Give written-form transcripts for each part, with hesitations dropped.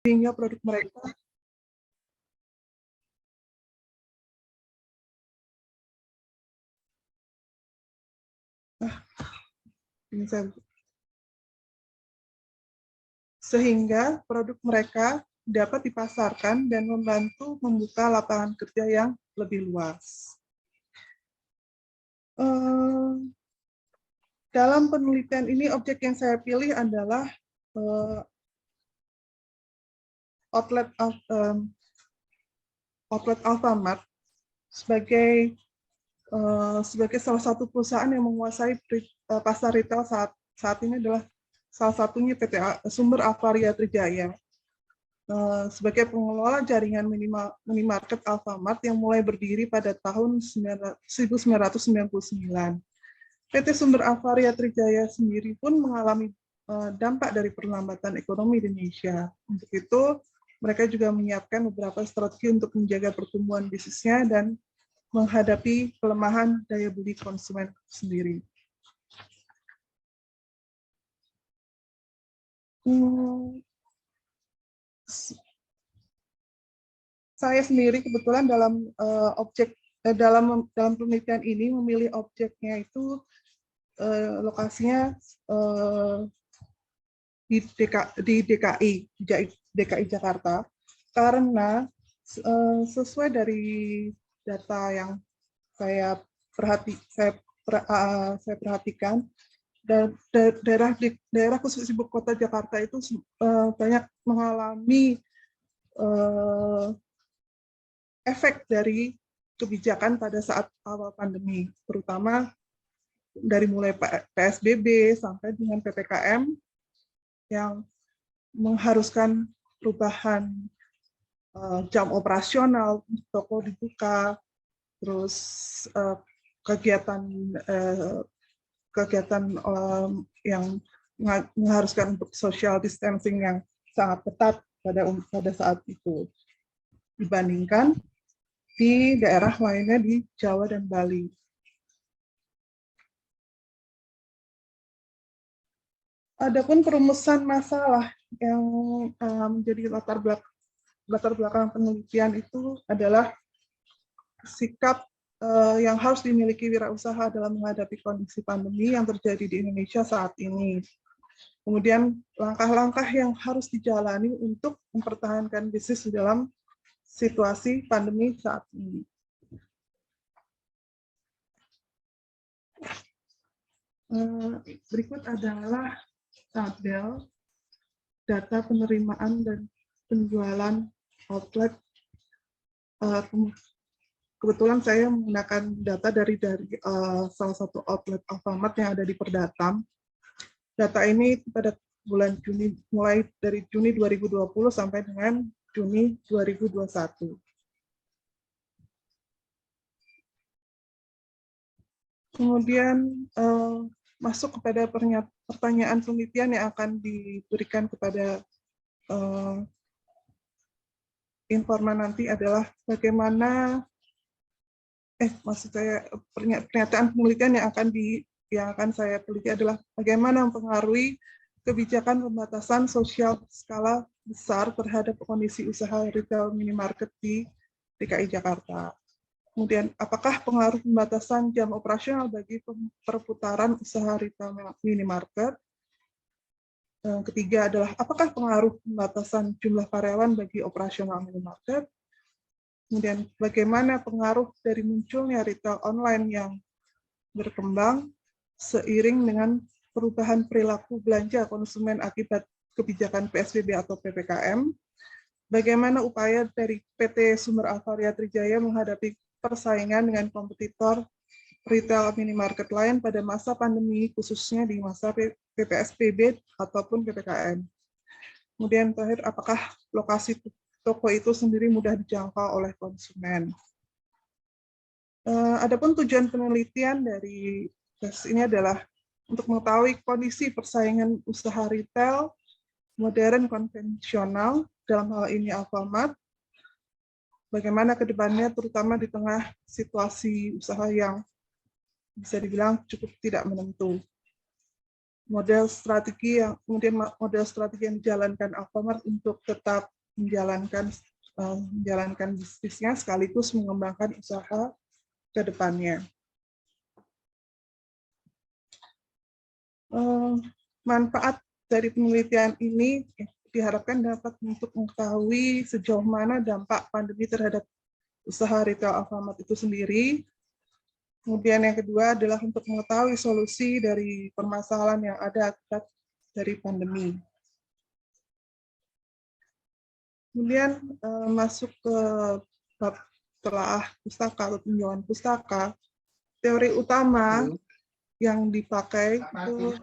sehingga produk mereka dapat dipasarkan dan membantu membuka lapangan kerja yang lebih luas. Dalam penelitian ini, objek yang saya pilih adalah outlet Alfamart sebagai salah satu perusahaan yang menguasai pasar retail saat ini adalah salah satunya PT Sumber Avaria Trijaya. Sebagai pengelola jaringan minimarket Alfamart yang mulai berdiri pada tahun 1999. PT Sumber Avaria Trijaya sendiri pun mengalami dampak dari perlambatan ekonomi di Indonesia. Untuk itu, mereka juga menyiapkan beberapa strategi untuk menjaga pertumbuhan bisnisnya dan menghadapi pelemahan daya beli konsumen sendiri. Saya sendiri kebetulan dalam dalam penelitian ini memilih objeknya itu lokasinya di DKI Jakarta, karena sesuai dari data yang saya perhatikan, daerah khusus ibu kota Jakarta itu banyak mengalami efek dari kebijakan pada saat awal pandemi, terutama dari mulai PSBB sampai dengan PPKM yang mengharuskan perubahan jam operasional, toko dibuka, terus kegiatan yang mengharuskan untuk social distancing yang sangat ketat pada saat itu, dibandingkan di daerah lainnya di Jawa dan Bali. Adapun perumusan masalah yang menjadi latar belakang penelitian itu adalah sikap yang harus dimiliki wirausaha dalam menghadapi kondisi pandemi yang terjadi di Indonesia saat ini. Kemudian langkah-langkah yang harus dijalani untuk mempertahankan bisnis di dalam situasi pandemi saat ini. Berikut adalah tabel data penerimaan dan penjualan outlet. Kebetulan saya menggunakan data dari salah satu outlet Alfamart yang ada di Perdatam. Data ini pada bulan Juni, mulai dari Juni 2020 sampai dengan Juni 2021. Kemudian masuk kepada pertanyaan penelitian yang akan diberikan kepada informan nanti adalah bagaimana pernyataan penelitian yang akan saya teliti adalah bagaimana mempengaruhi kebijakan pembatasan sosial skala besar terhadap kondisi usaha retail minimarket di DKI Jakarta. Kemudian, apakah pengaruh pembatasan jam operasional bagi perputaran usaha retail minimarket? Yang ketiga adalah, apakah pengaruh pembatasan jumlah karyawan bagi operasional minimarket? Kemudian, bagaimana pengaruh dari munculnya retail online yang berkembang seiring dengan perubahan perilaku belanja konsumen akibat kebijakan PSBB atau PPKM? Bagaimana upaya dari PT Sumber Avaria Trijaya menghadapi persaingan dengan kompetitor retail minimarket lain pada masa pandemi, khususnya di masa PPSBB ataupun PPKM? Kemudian terakhir, apakah lokasi toko itu sendiri mudah dijangkau oleh konsumen? Adapun tujuan penelitian dari tes ini adalah untuk mengetahui kondisi persaingan usaha retail modern konvensional, dalam hal ini Alfamart, bagaimana ke depannya terutama di tengah situasi usaha yang bisa dibilang cukup tidak menentu. model strategi yang dijalankan Alfamart untuk tetap menjalankan bisnisnya sekaligus mengembangkan usaha ke depannya. Manfaat dari penelitian ini diharapkan dapat untuk mengetahui sejauh mana dampak pandemi terhadap usaha retail Alfamart itu sendiri. Kemudian yang kedua adalah untuk mengetahui solusi dari permasalahan yang ada akibat dari pandemi. Kemudian masuk ke bab telaah pustaka atau tinjauan pustaka. Teori utama yang dipakai itu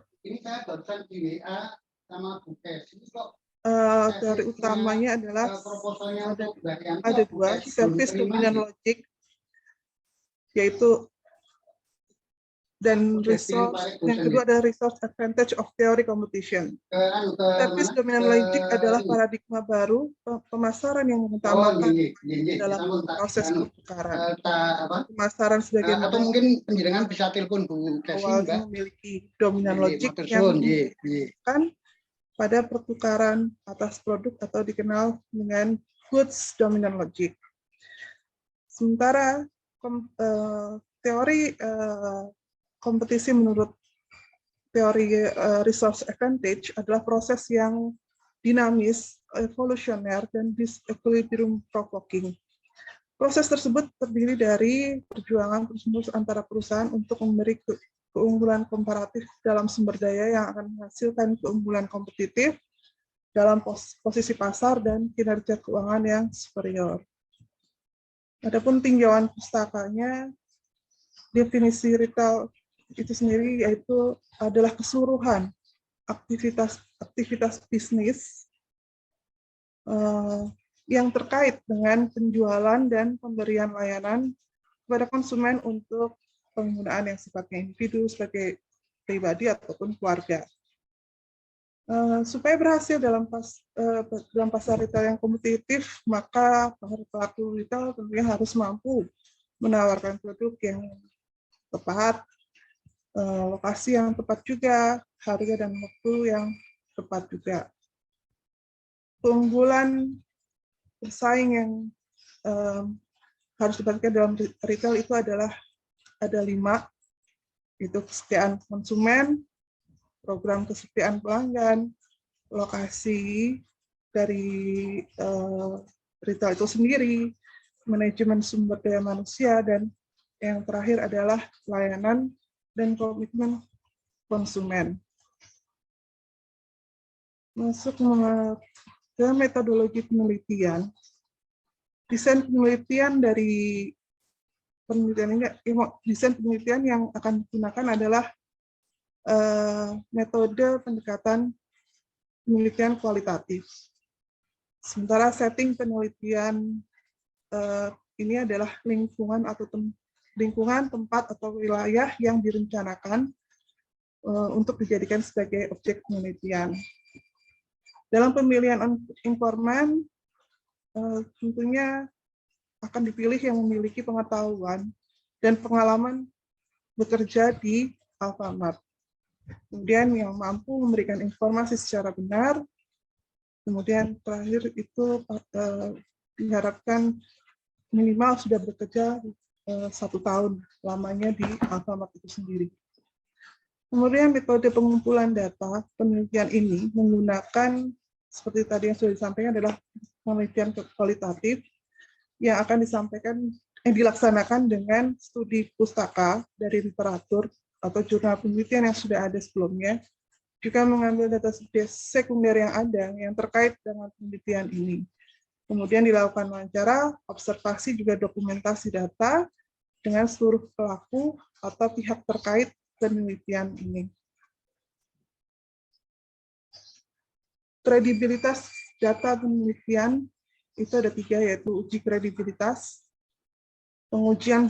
teori utamanya adalah ada dua, service dominant logic, yaitu dan resource, yang kedua adalah resource advantage of theory competition. Service dominant logic adalah paradigma baru pemasaran yang mengutamakan dalam proses pertukaran. Pemasaran sebagai atau mungkin penjaringan bisa telepon Bu Kevin, Mbak. Memiliki dominant logic yang kan pada pertukaran atas produk atau dikenal dengan goods dominant logic. Sementara teori kompetisi menurut teori resource advantage adalah proses yang dinamis, evolusioner, dan disequilibrium provoking. Proses tersebut terdiri dari perjuangan terus-menerus antara perusahaan untuk memberi keunggulan komparatif dalam sumber daya yang akan menghasilkan keunggulan kompetitif dalam posisi pasar dan kinerja keuangan yang superior. Adapun tinjauan pustakanya, definisi retail itu sendiri yaitu adalah keseluruhan aktivitas bisnis yang terkait dengan penjualan dan pemberian layanan kepada konsumen untuk penggunaan yang sifatnya individu sebagai pribadi ataupun keluarga. Supaya berhasil dalam pasar retail yang kompetitif, maka pelaku retail tentunya harus mampu menawarkan produk yang tepat, lokasi yang tepat juga, harga dan waktu yang tepat juga. Keunggulan bersaing yang harus diperhatikan dalam retail itu adalah ada 5, yaitu kesetiaan konsumen, program kesetiaan pelanggan, lokasi dari retail itu sendiri, manajemen sumber daya manusia, dan yang terakhir adalah layanan dan komitmen konsumen. Masuk ke metodologi penelitian. Desain penelitian dari desain penelitian yang akan digunakan adalah metode pendekatan penelitian kualitatif. Sementara setting penelitian ini adalah lingkungan tempat atau wilayah yang direncanakan untuk dijadikan sebagai objek penelitian. Dalam pemilihan informan, tentunya akan dipilih yang memiliki pengetahuan dan pengalaman bekerja di Alfamart. Kemudian yang mampu memberikan informasi secara benar. Kemudian terakhir itu diharapkan minimal sudah bekerja 1 tahun lamanya di Alfamart itu sendiri. Kemudian metode pengumpulan data penelitian ini menggunakan seperti tadi yang sudah disampaikan adalah penelitian kualitatif yang akan dilaksanakan dengan studi pustaka dari literatur atau jurnal penelitian yang sudah ada sebelumnya, juga mengambil data sekunder yang ada yang terkait dengan penelitian ini. Kemudian dilakukan wawancara, observasi, juga dokumentasi data dengan seluruh pelaku atau pihak terkait penelitian ini. Kredibilitas data penelitian itu ada 3, yaitu uji kredibilitas, pengujian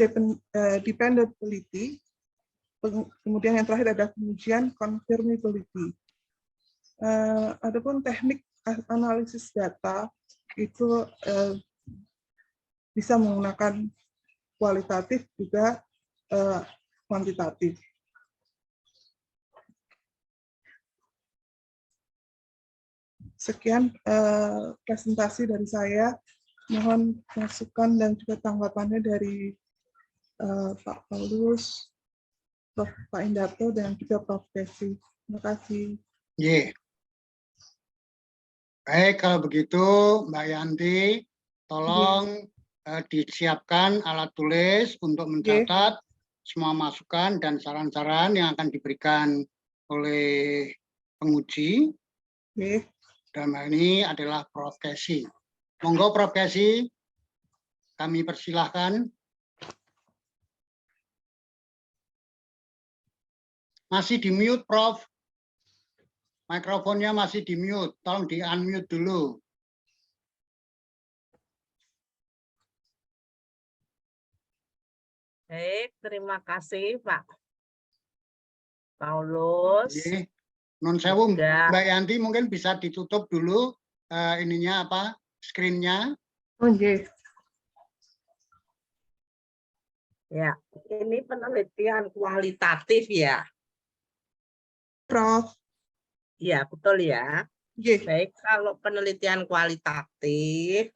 dependability, kemudian yang terakhir ada pengujian confirmability. Adapun teknik analisis data itu bisa menggunakan kualitatif juga kuantitatif. Sekian presentasi dari saya. Mohon masukan dan juga tanggapannya dari Pak Paulus, Pak Indarto, dan juga Prof. Desi. Terima kasih. Ye. Baik, kalau begitu Mbak Yanti, tolong disiapkan alat tulis untuk mencatat semua masukan dan saran-saran yang akan diberikan oleh penguji. Dalam hal ini adalah Prof. Desi. Monggo Prof. Desi, kami persilahkan. Masih di mute, Prof. Mikrofonnya masih di mute. Tolong di unmute dulu. Baik, terima kasih Pak Paulus. Non sewu, Mbak Yanti mungkin bisa ditutup dulu ininya apa? Screen-nya. Ya, ini penelitian kualitatif ya. Prof. Ya, betul ya. Baik, kalau penelitian kualitatif,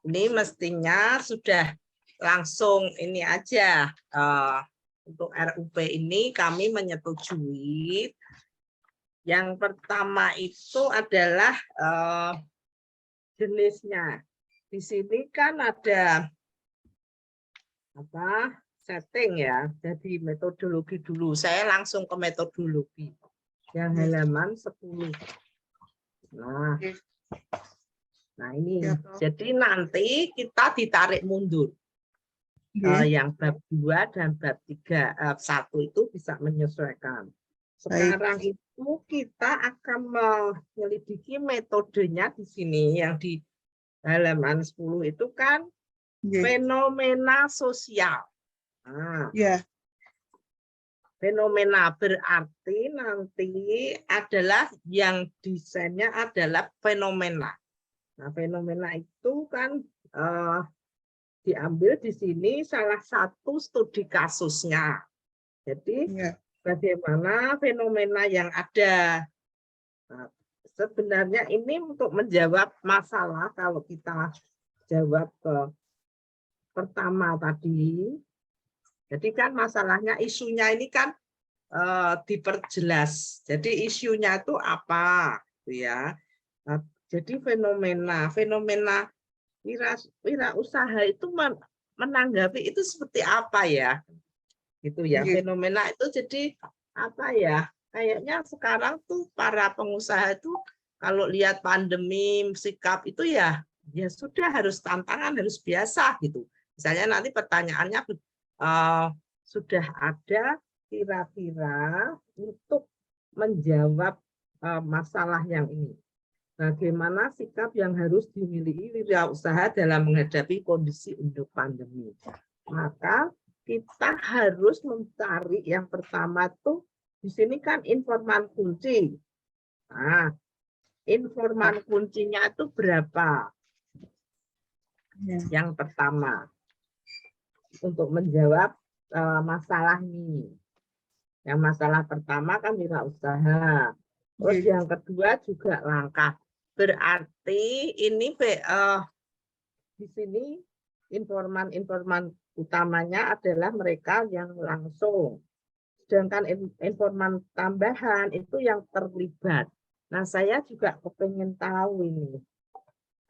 ini mestinya sudah langsung ini aja. Untuk RUP ini kami menyetujui. Yang pertama itu adalah jenisnya. Di sini kan ada setting ya. Jadi metodologi dulu. Saya langsung ke metodologi. Yang halaman 10. Nah ini. Jadi nanti kita ditarik mundur. Yang bab 2 dan bab 3, 1 itu bisa menyesuaikan. Sekarang itu kita akan menyelidiki metodenya di sini. Yang di halaman 10 itu kan fenomena sosial. Fenomena berarti nanti adalah yang desainnya adalah fenomena. Nah, fenomena itu kan diambil di sini salah satu studi kasusnya. Jadi bagaimana fenomena yang ada. Nah, sebenarnya ini untuk menjawab masalah kalau kita jawab ke pertama tadi. Jadi kan masalahnya isunya ini kan diperjelas. Jadi isunya itu apa, ya? Nah, jadi fenomena wirausaha itu menanggapi itu seperti apa ya? Gitu ya. Fenomena itu jadi apa ya? Kayaknya sekarang tuh para pengusaha itu kalau lihat pandemi, sikap itu ya sudah harus tantangan, harus biasa gitu. Misalnya nanti pertanyaannya sudah ada kira-kira untuk menjawab masalah yang ini. Bagaimana sikap yang harus dimiliki wirausaha dalam menghadapi kondisi untuk pandemi. Maka kita harus mencari yang pertama tuh di sini kan informan kunci. Nah, informan kuncinya itu berapa? Yang pertama untuk menjawab masalah ini. Yang masalah pertama kan wirausaha. Terus yang kedua juga langkah. Berarti ini di sini informan utamanya adalah mereka yang langsung. Sedangkan informan tambahan itu yang terlibat. Nah, saya juga kepengen tahu ini.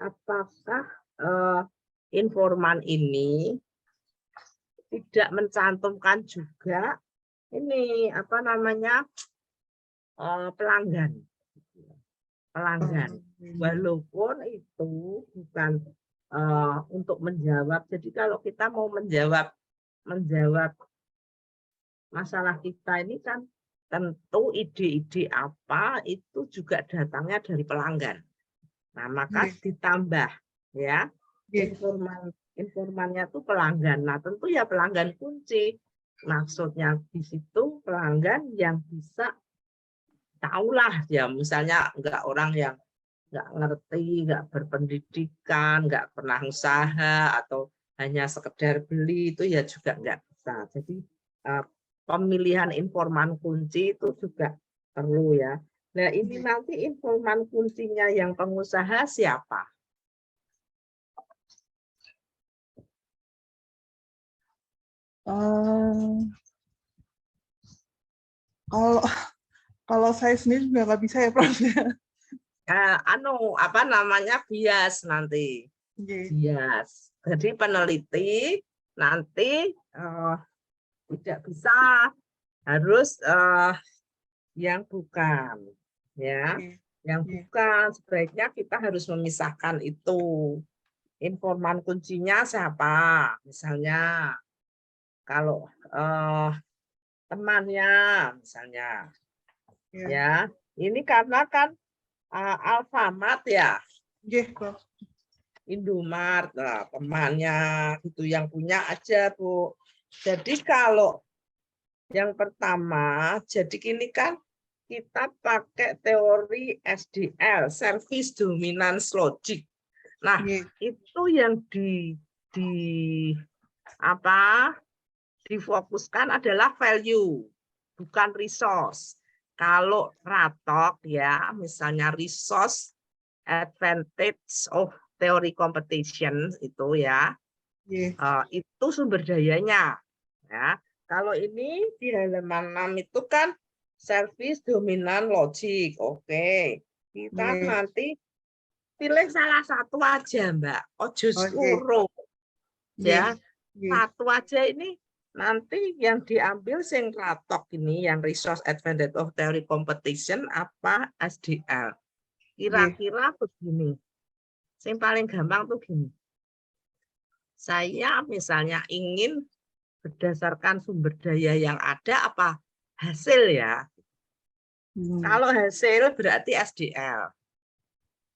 Apakah informan ini tidak mencantumkan juga ini apa namanya pelanggan, walaupun itu bukan untuk menjawab. Jadi kalau kita mau menjawab masalah kita ini kan tentu ide-ide apa itu juga datangnya dari pelanggan. Nah maka ditambah ya informannya tuh pelanggan. Nah tentu ya pelanggan kunci. Maksudnya di situ pelanggan yang bisa tahulah ya, misalnya orang yang nggak ngerti, nggak berpendidikan, nggak pernah usaha atau hanya sekedar beli itu ya juga nggak bisa. Jadi pemilihan informan kunci itu juga perlu ya. Nah, ini nanti informan kuncinya yang pengusaha siapa? Kalau kalau saya sendiri juga nggak bisa ya, Prof. Apa namanya, bias nanti. Bias. Jadi peneliti nanti tidak bisa, harus yang bukan, ya. Yang bukan, sebaiknya kita harus memisahkan itu. Informan kuncinya siapa? Misalnya kalau temannya, misalnya, ya. Ini karena kan Alfamart ya, Indomart, nah, temannya itu yang punya aja, Bu. Jadi kalau yang pertama, jadi gini kan, kita pakai teori SDL, Service Dominance Logic. Nah, itu yang difokuskan adalah value, bukan resource. Kalau ratok ya, misalnya resource advantage of teori competition itu ya, itu sumber dayanya. Ya, kalau ini di halaman 6 itu kan service dominant logic. Oke, kita nanti pilih salah satu aja, Mbak. Ojo seluruh. Ya, satu aja ini nanti yang diambil sing ratok ini, yang resource advantage of theory competition apa SDL. Kira-kira begini. Yang paling gampang tuh gini. Saya misalnya ingin berdasarkan sumber daya yang ada apa hasil ya. Kalau hasil berarti SDL.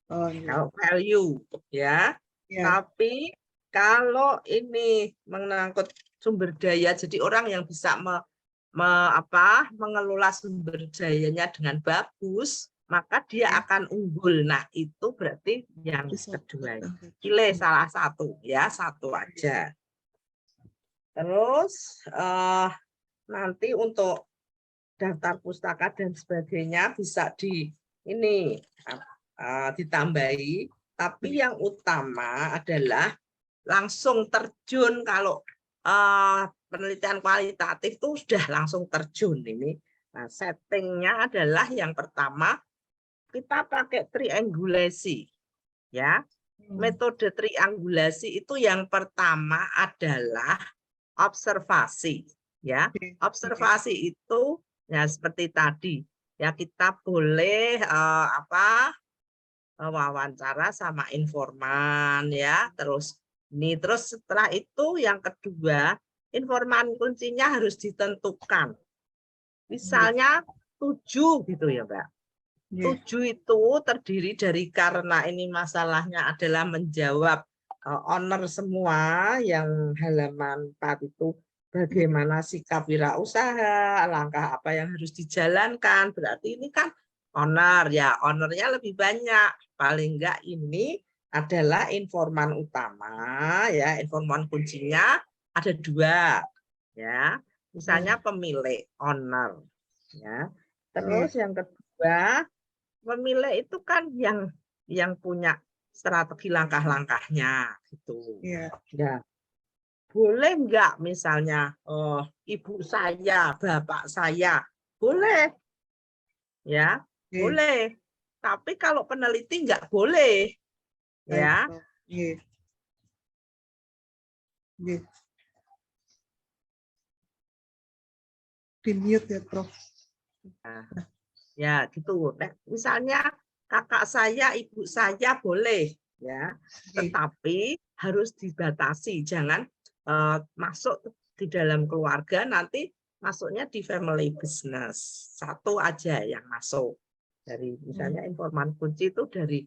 Kalau value ya. Tapi kalau ini mengangkut sumber daya, jadi orang yang bisa mengelola sumber dayanya dengan bagus, maka dia akan unggul. Nah, itu berarti yang kedua. Pilih salah satu, ya, satu aja. Terus nanti untuk daftar pustaka dan sebagainya bisa ditambahi. Tapi yang utama adalah langsung terjun. Kalau penelitian kualitatif itu sudah langsung terjun ini. Nah, settingnya adalah yang pertama kita pakai triangulasi, ya. Metode triangulasi itu yang pertama adalah observasi, ya. Observasi itu ya seperti tadi, ya kita boleh wawancara sama informan, ya. Terus setelah itu yang kedua, informan kuncinya harus ditentukan. Misalnya 7 gitu ya, Mbak. 7 itu terdiri dari, karena ini masalahnya adalah menjawab owner semua, yang halaman 4 itu bagaimana sikap wirausaha, langkah apa yang harus dijalankan. Berarti ini kan owner ya, ownernya lebih banyak. Paling enggak ini adalah informan utama ya, informan kuncinya ada 2 ya. Misalnya pemilik, owner ya. Terus yang kedua, pemilik itu kan yang punya strategi langkah-langkahnya gitu. Ya. Boleh enggak misalnya ibu saya, bapak saya, boleh. Ya, boleh. Tapi kalau peneliti enggak boleh. Ya. Di-mute ya, Prof. Ya, gitu. Nah, misalnya kakak saya, ibu saya boleh, ya. Tetapi harus dibatasi, jangan masuk di dalam keluarga, nanti masuknya di family business. Satu aja yang masuk. Dari misalnya informan kunci itu dari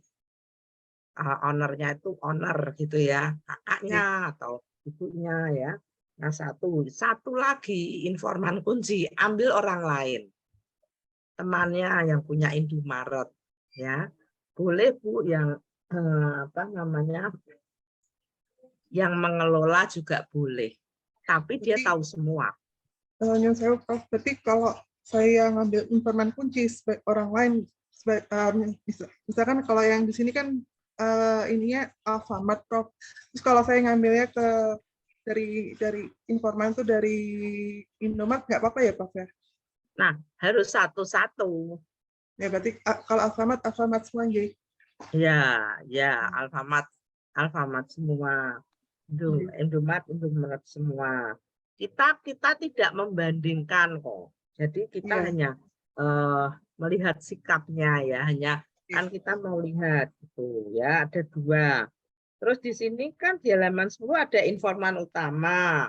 ownernya itu owner gitu ya, kakaknya atau ibunya ya. Nah, satu lagi informan kunci, ambil orang lain. Temannya yang punya Indomaret ya, boleh Bu yang yang mengelola juga boleh, tapi dia tahu semua. Yang saya, Prof, berarti kalau saya ngambil informan kunci orang lain misalkan kalau yang di sini kan ininya Alfamart, Prof. Terus kalau saya ngambilnya dari informan itu dari Indomaret nggak apa-apa ya, Prof ya? Nah, harus satu-satu. Ya berarti kalau Alfamart semua nggih. Ya, Alfamart semua. Indomaret semua. Kita tidak membandingkan kok. Jadi kita hanya melihat sikapnya ya, hanya kan kita mau lihat gitu ya, ada 2. Terus di sini kan di halaman 10 ada informan utama.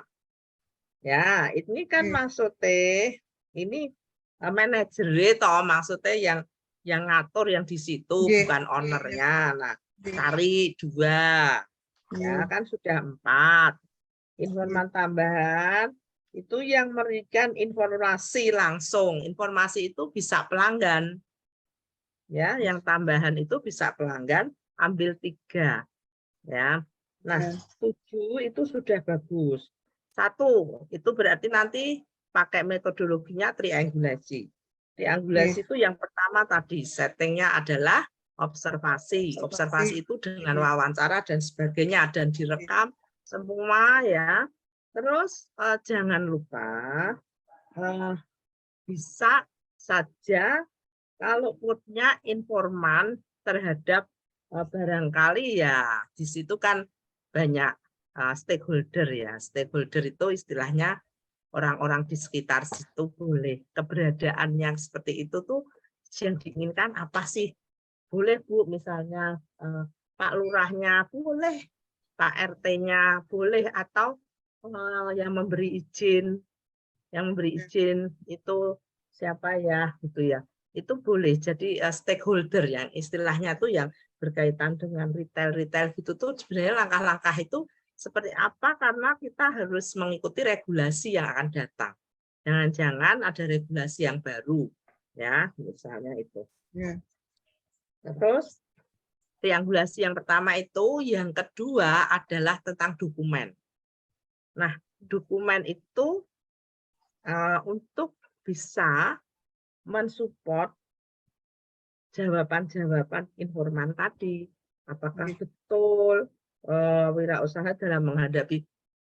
Ya, ini kan maksudnya ini manajer itu maksudnya yang ngatur yang di situ, bukan ownernya. Nah, cari 2. Ya, kan sudah 4. Informan tambahan itu yang memberikan informasi langsung. Informasi itu bisa pelanggan. Ya, yang tambahan itu bisa pelanggan, ambil 3. Ya. Nah, 7 itu sudah bagus. 1 itu berarti nanti pakai metodologinya triangulasi. Triangulasi itu yang pertama tadi settingnya adalah observasi. Observasi itu dengan wawancara dan sebagainya dan direkam semua ya. Terus jangan lupa bisa saja kalau punya informan terhadap barangkali ya di situ kan banyak stakeholder ya. Stakeholder itu istilahnya orang-orang di sekitar situ boleh. Keberadaan yang seperti itu tuh yang diinginkan apa sih? Boleh Bu, misalnya Pak Lurahnya boleh, Pak RT-nya boleh, atau yang memberi izin itu siapa ya gitu ya. Itu boleh jadi stakeholder yang istilahnya tuh yang berkaitan dengan retail gitu tuh sebenarnya langkah-langkah itu seperti apa karena kita harus mengikuti regulasi yang akan datang. Jangan-jangan ada regulasi yang baru ya, misalnya itu. Terus triangulasi yang pertama itu, yang kedua adalah tentang dokumen. Nah, dokumen itu untuk bisa mensupport jawaban-jawaban informan tadi. Apakah betul wirausaha dalam menghadapi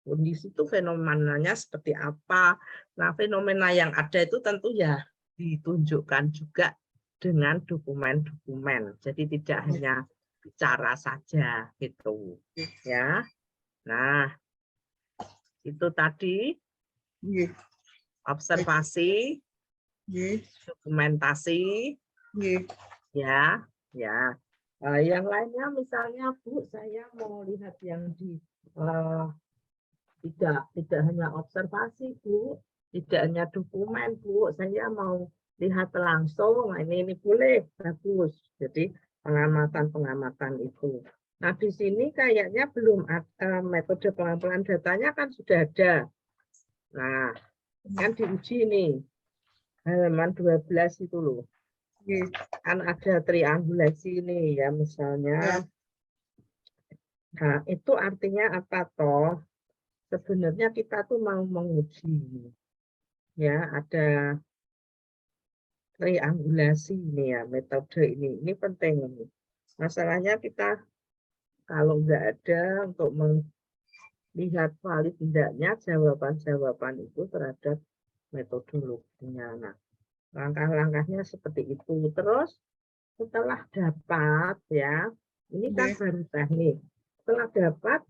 kondisi itu fenomenanya seperti apa. Nah, fenomena yang ada itu tentu ya ditunjukkan juga dengan dokumen-dokumen. Jadi tidak hanya bicara saja gitu. Ya. Nah, itu tadi observasi, dokumentasi, ya. Yang lainnya misalnya Bu, saya mau lihat yang di tidak hanya observasi Bu, tidak hanya dokumen Bu, saya mau lihat langsung. Nah, ini boleh, bagus. Jadi pengamatan itu. Nah, di sini kayaknya belum ada metode pengumpulan datanya kan sudah ada. Nah, kan diuji nih. Halaman 12 itu loh. Kan ada triangulasi ini ya misalnya. Nah, itu artinya apa toh? Sebenarnya kita tuh mau menguji. Ya, ada triangulasi ini ya, metode ini. Ini penting ini. Masalahnya kita kalau nggak ada untuk melihat valid tidaknya jawaban-jawaban itu terhadap metodologinya. Nah, langkah-langkahnya seperti itu. Terus setelah dapat ya, ini kan baru teknik. Setelah dapat,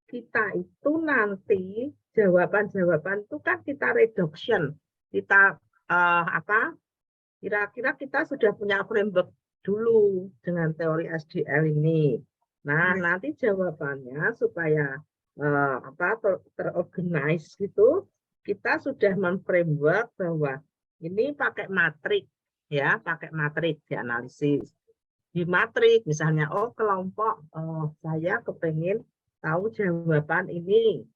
kita itu nanti jawaban-jawaban itu kan kita reduction. Kita kira-kira kita sudah punya framework dulu dengan teori SDL ini. Nah, nanti jawabannya supaya terorganize gitu, kita sudah memframework bahwa ini pakai matrik ya, pakai matrik dianalisis. Di matrik misalnya kelompok saya kepengen tahu jawaban ini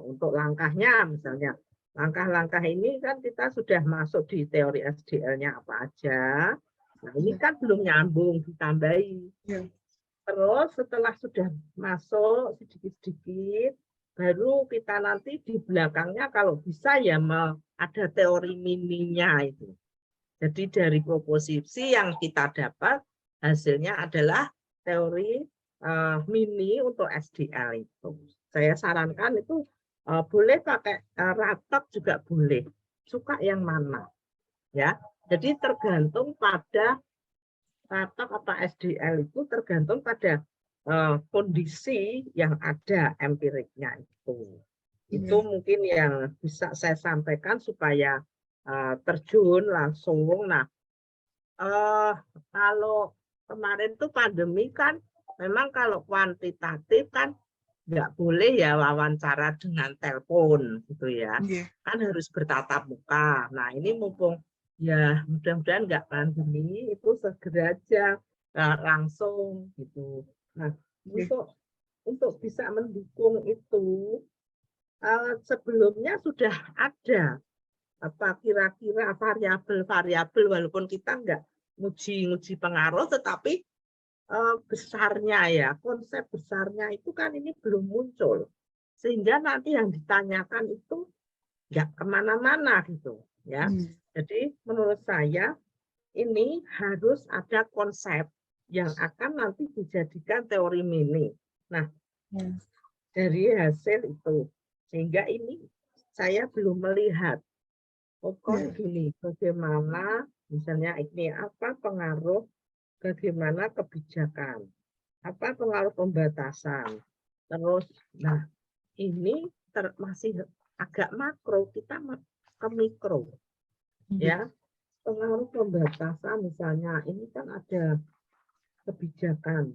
untuk langkahnya misalnya. Langkah-langkah ini kan kita sudah masuk di teori SDL-nya apa aja. Nah, ini kan belum nyambung, ditambahi. Terus setelah sudah masuk sedikit-sedikit, baru kita nanti di belakangnya kalau bisa ya ada teori mininya itu. Jadi dari proposisi yang kita dapat hasilnya adalah teori mini untuk SDL itu. Saya sarankan itu boleh pakai ratok juga boleh. Suka yang mana? Ya. Jadi tergantung pada ratok apa SDL itu tergantung pada kondisi yang ada empiriknya itu. Itu mungkin yang bisa saya sampaikan supaya terjun langsung. Nah, kalau kemarin tuh pandemi kan, memang kalau kuantitatif kan nggak boleh ya wawancara dengan telepon gitu ya, kan harus bertatap muka. Nah ini mumpung ya mudah-mudahan nggak pandemi itu segera aja langsung gitu. Nah untuk bisa mendukung itu sebelumnya sudah ada apa kira-kira variabel-variabel walaupun kita nggak nguji pengaruh, tetapi besarnya ya, konsep besarnya itu kan ini belum muncul. Sehingga nanti yang ditanyakan itu nggak kemana-mana gitu. Ya. Jadi menurut saya ini harus ada konsep yang akan nanti dijadikan teori mini. Nah, dari hasil itu. Sehingga ini saya belum melihat gini, bagaimana misalnya ini apa pengaruh, bagaimana kebijakan, apa pengaruh pembatasan. Terus, nah ini masih agak makro, kita ke mikro. Ya, pengaruh pembatasan misalnya ini kan ada kebijakan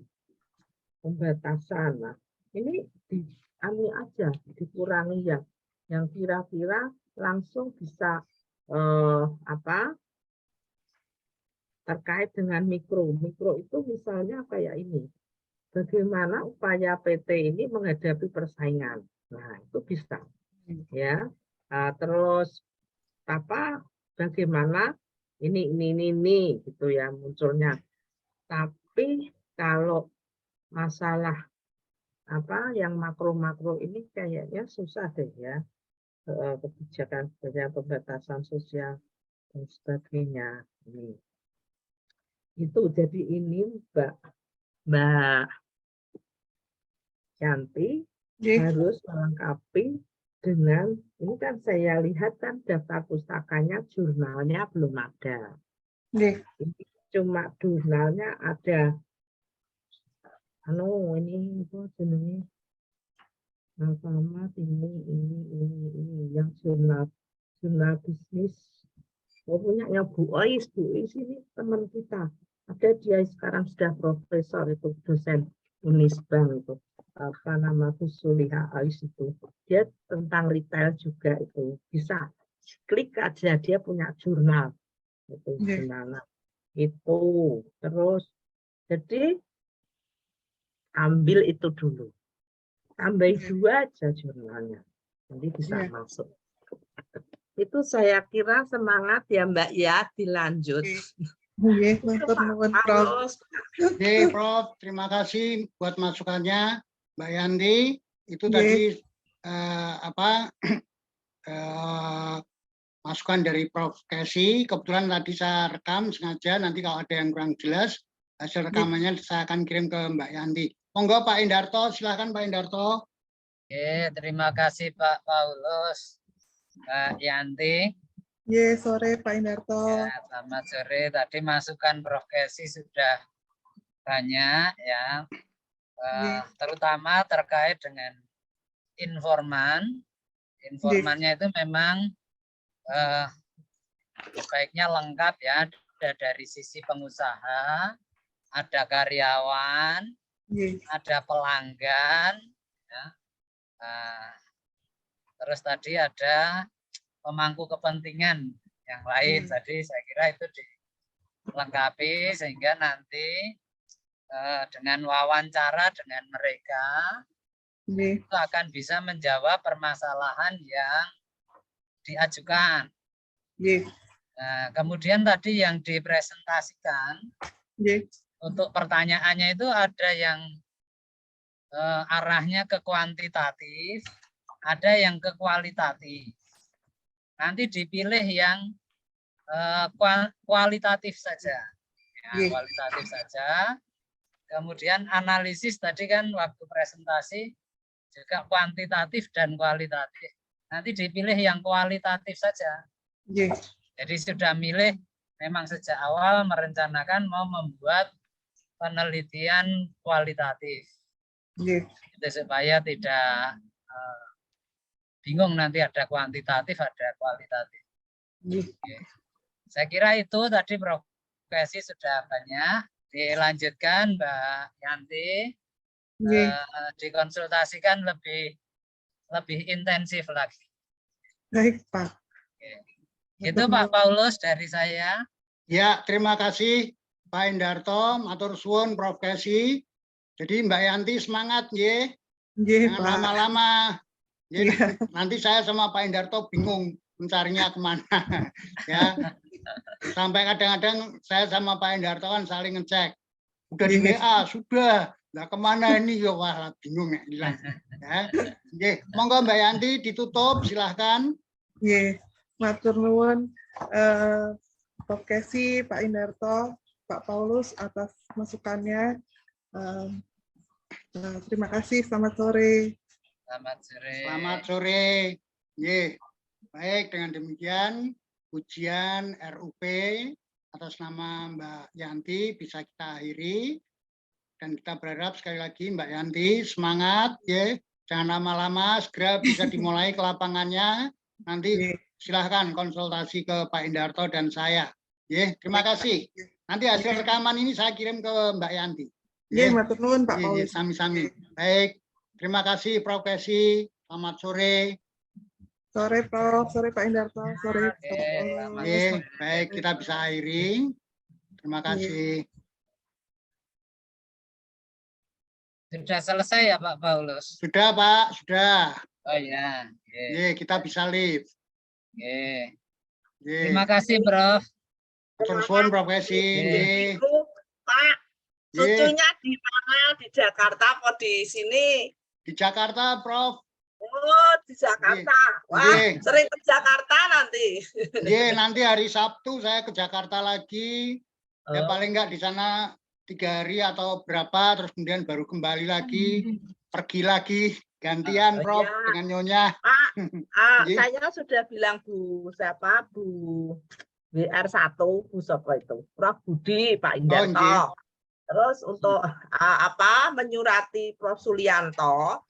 pembatasan. Nah, ini aja dikurangi yang kira-kira langsung bisa terkait dengan mikro. Mikro itu misalnya kayak ini. Bagaimana upaya PT ini menghadapi persaingan. Nah, itu bisa. Ya. Terus bagaimana ini gitu ya munculnya. Tapi kalau masalah yang makro-makro ini kayaknya susah deh ya. Kebijakan pembatasan sosial dan sebagainya. Itu jadi ini Mbak Yanti harus melengkapi dengan ini kan saya lihat kan daftar pustakanya, jurnalnya belum ada. Ini cuma jurnalnya ada. Ini itu jenenge sama ini yang jurnal bisnis. Punyanya Bu Ois ini teman kita. Ada dia sekarang sudah profesor itu, dosen Unisbank itu. Suliha Ois itu. Dia tentang retail juga itu. Bisa klik aja, dia punya jurnal. Itu jurnal. Itu terus jadi ambil itu dulu. Tambah 2 aja jurnalnya. Nanti bisa masuk. Itu saya kira semangat ya Mbak ya, dilanjut. Prof, terima kasih buat masukannya Mbak Yanti. Itu tadi masukan dari Prof Kesi. Kebetulan tadi saya rekam sengaja, nanti kalau ada yang kurang jelas hasil rekamannya saya akan kirim ke Mbak Yanti. Monggo Pak Indarto, silakan Pak Indarto. Terima kasih Pak Paulus, Mbak Yanti. Sore Pak Indarto. Selamat sore. Tadi masukan Prof Kesi sudah banyak ya, terutama terkait dengan informan. Informannya itu memang baiknya lengkap ya, ada dari sisi pengusaha, ada karyawan, ada pelanggan, ya. Terus tadi ada pemangku kepentingan yang lain. Tadi saya kira itu dilengkapi sehingga nanti dengan wawancara dengan mereka itu akan bisa menjawab permasalahan yang diajukan. Nah, kemudian tadi yang dipresentasikan untuk pertanyaannya itu ada yang arahnya ke kuantitatif, ada yang ke kualitatif. Nanti dipilih yang kualitatif saja. Ya, Iya. kualitatif saja. Kemudian analisis tadi kan waktu presentasi juga kuantitatif dan kualitatif. Nanti dipilih yang kualitatif saja. Iya. Jadi sudah milih memang sejak awal merencanakan mau membuat penelitian kualitatif. Iya. Itu supaya tidak bingung nanti ada kuantitatif, ada kualitatif. Iya. Saya kira itu tadi profesi sudah banyak. Dilanjutkan Mbak Yanti, Iya. dikonsultasikan lebih intensif lagi. Baik, Pak. Itu Pak Paulus dari saya. Ya, terima kasih Pak Indarto, matur suwun Prof. Kesi. Jadi Mbak Yanti semangat nggih. Iya, Jangan Pak. lama-lama. Nggih, Iya. nanti saya sama Pak Indarto bingung mencarinya kemana. Ya, sampai kadang-kadang saya sama Pak Indarto kan saling ngecek. Udah di Iya. WA, sudah. Nah, kemana ini ya wah bingung ya hilang. Ya. Nggih, monggo Mbak Yanti ditutup, silahkan. Iya. Matur nuwun Prof. Kesi, Pak Indarto, Pak Paulus atas masukannya. Terima kasih. Selamat sore. Selamat sore. Selamat sore. Nggih. Baik, dengan demikian ujian RUP atas nama Mbak Yanti bisa kita akhiri. Dan kita berharap sekali lagi Mbak Yanti semangat, ya. Jangan lama-lama, segera bisa dimulai ke lapangannya. Nanti silahkan konsultasi ke Pak Indarto dan saya. Ya, terima kasih. Nanti hasil rekaman ini saya kirim ke Mbak Yanti. Iya, matur nuwun Pak Iya, Paulus. sami-sami. Baik, terima kasih Prof. Kesi. Selamat sore. Sore Prof, sore Pak Indarto, sore Pak Oke, Paulus. Oke, baik, kita bisa akhiri. Terima kasih. Sudah selesai ya Pak Paulus? Sudah Pak, sudah. Oh ya. Oke, kita bisa live. Oke. Oke. Terima kasih Prof. Matur suwun Prof. Kesi. Oke. Pak, cucunya di mana? Di Jakarta atau di sini? Di Jakarta, Prof. Oh, di Jakarta. Wah, Nggih. sering ke Jakarta nanti. Iya, nanti hari Sabtu saya ke Jakarta lagi. Ya paling enggak di sana 3 hari atau berapa, terus kemudian baru kembali lagi, pergi lagi, gantian Prof. Ya. Dengan Nyonya. Pak, Nggih. saya sudah bilang Bu WR1, Bu Sopo itu, Prof Budi, Pak Indarto. nggih. Terus untuk menyurati Prof Sulianto,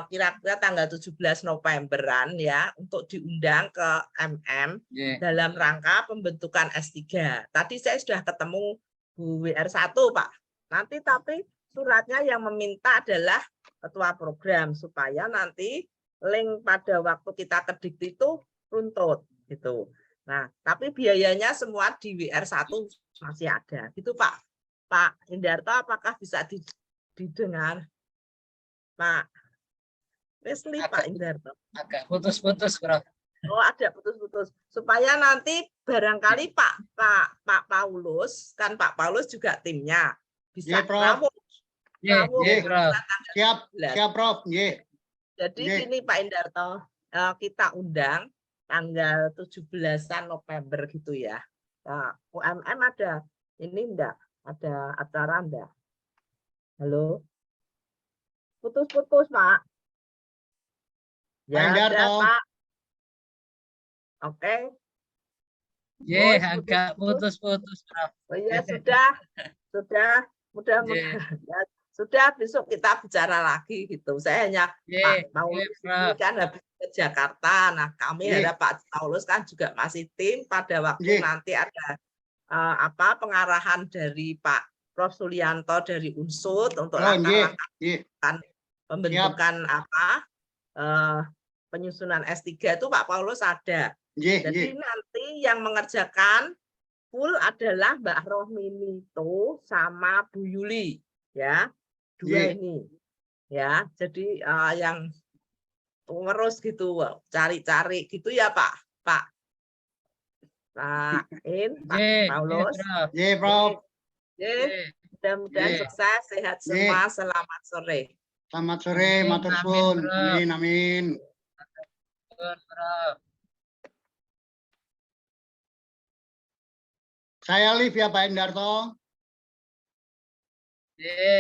kira-kira tanggal 17 Novemberan ya, untuk diundang ke MM dalam rangka pembentukan S3. Tadi saya sudah ketemu Bu WR1 Pak. Nanti tapi suratnya yang meminta adalah ketua program supaya nanti link pada waktu kita ke Dikti itu runtut gitu. Nah, tapi biayanya semua di WR1 masih ada. Gitu Pak. Pak Indarto, apakah bisa didengar? Pak. Wesley Pak Indarto. Agak putus-putus, Prof. Oh, ada putus-putus. Supaya nanti barangkali Pak Paulus, kan Pak Paulus juga timnya. Bisa rawuh. Siap, Prof. Jadi ini Pak Indarto, kita undang tanggal 17-an November gitu ya. Nah, UMM ada ini enggak? Ada acara enggak? Halo? Putus-putus, Pak. Ya, ada, Pak. Oke. Agak putus-putus, Prof. Oh iya, sudah. Mudah-mudahan. Sudah, besok kita bicara lagi gitu. Saya hanya Pak Paulus ini kan habis ke Jakarta. Nah, kami harap Pak Paulus kan juga masih tim pada waktu nanti ada pengarahan dari Pak Prof Sulianto dari Unsut untuk langkah-langkah pembentukan penyusunan S3 itu Pak Paulus ada. Jadi nanti yang mengerjakan full adalah Mbak Rohminito sama Bu Yuli ya. Dua ini ya. Jadi yang terus gitu cari-cari gitu ya Pak Paulus. Prof. Mudah-mudahan sukses, sehat semua. Selamat sore. Selamat sore, matur suwun. Amin. Prof. Saya live ya Pak Endarto. Ye.